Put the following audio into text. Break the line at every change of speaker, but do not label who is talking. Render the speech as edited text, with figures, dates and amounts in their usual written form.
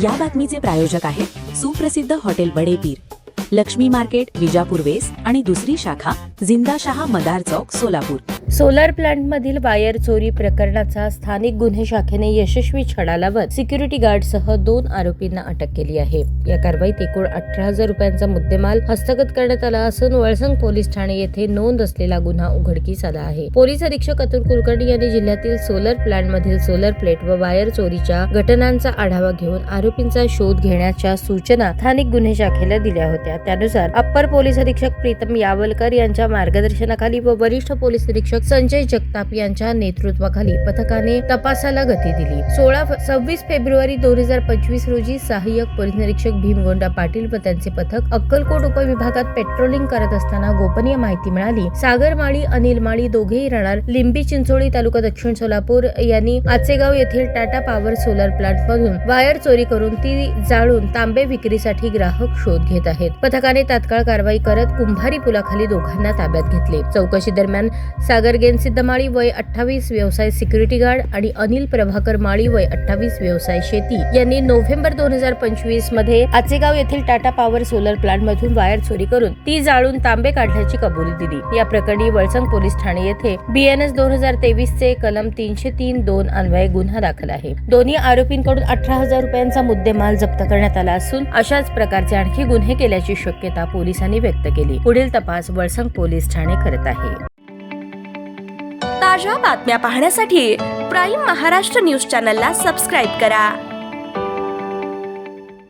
या बातमीचे प्रायोजक आहेत सुप्रसिद्ध hotel Badepir, Laxmi market, Vijapur west आणि दुसरी शाखा जिंदाशहा मदार चौक, सोलापूर.
सोलार प्लांटमधील वायर चोरी प्रकरणाचा स्थानिक गुन्हे शाखेने यशस्वी छडा लावत सिक्युरिटी गार्डसह 2 आरोपींना अटक केली आहे. या कारवाईत एकूण 18,000 रुपयांचा मुद्देमाल हस्तगत करण्यात आला असून वळसंग पोलीस ठाणे येथे नोंद असलेला गुन्हा उघडकीस आला आहे. पोलीस अधीक्षक अतुल कुलकर्णी यांनी जिल्ह्यातील सोलर प्लांटमधील सोलर प्लेट व वायर चोरीच्या घटनांचा आढावा घेऊन आरोपींचा शोध घेण्याच्या सूचना स्थानिक गुन्हे शाखेला दिल्या होत्या. त्यानुसार अप्पर पोलीस अधीक्षक प्रीतम यावलकर यांच्या मार्गदर्शनाखाली व वरिष्ठ पोलीस अधीक्षक संजय जगताप यांच्या नेतृत्वाखाली पथकाने तपासाला गती दिली. 26 फेब्रुवारी 2025 रोजी सहाय्यक पोलीस निरीक्षक भीमगोंडा पाटील व त्यांचे पथक अक्कलकोट उपविभागात पेट्रोलिंग करत असताना गोपनीय माहिती मिळाली. सागर माळी, अनिल माळी दोघेही राहणार लिंबी चिंचोळी तालुका दक्षिण सोलापूर यांनी आचेगाव येथील टाटा पॉवर सोलर प्लांट मधून वायर चोरी करून ती जाळून तांबे विक्रीसाठी ग्राहक शोध घेत आहेत. पथकाने तात्काळ कारवाई करत कुंभारी पुलाखाली दोघांना ताब्यात घेतले. चौकशी दरम्यान सागर गेनसिद्ध माळी वय 28 व्यवसाय सिक्युरिटी गार्ड आणि अनिल प्रभाकर माळी वय 28 व्यवसाय शेती यांनी नोव्हेंबर 2025 मध्ये आचेगाव येथील टाटा पॉवर सोलर प्लांट मधून वायर चोरी करून ती जाळून तांबे काढल्याची कबुली दिली. या प्रकरणी वळसंग पोलीस ठाणे येथे BNS 2023 चे कलम 303(2) अन्वये गुन्हा दाखल आहे. दोन्ही आरोपींकडून 18,000 रुपयांचा मुद्देमाल जप्त करण्यात आला असून अशाच प्रकारचे आणखी गुन्हे केल्याची शक्यता पोलिसांनी व्यक्त केली. पुढील तपास वळसंग पोलीस ठाणे करत आहे.
ताज्या बातम्या पाहण्यासाठी प्राईम महाराष्ट्र न्यूज चॅनलला सबस्क्राईब करा.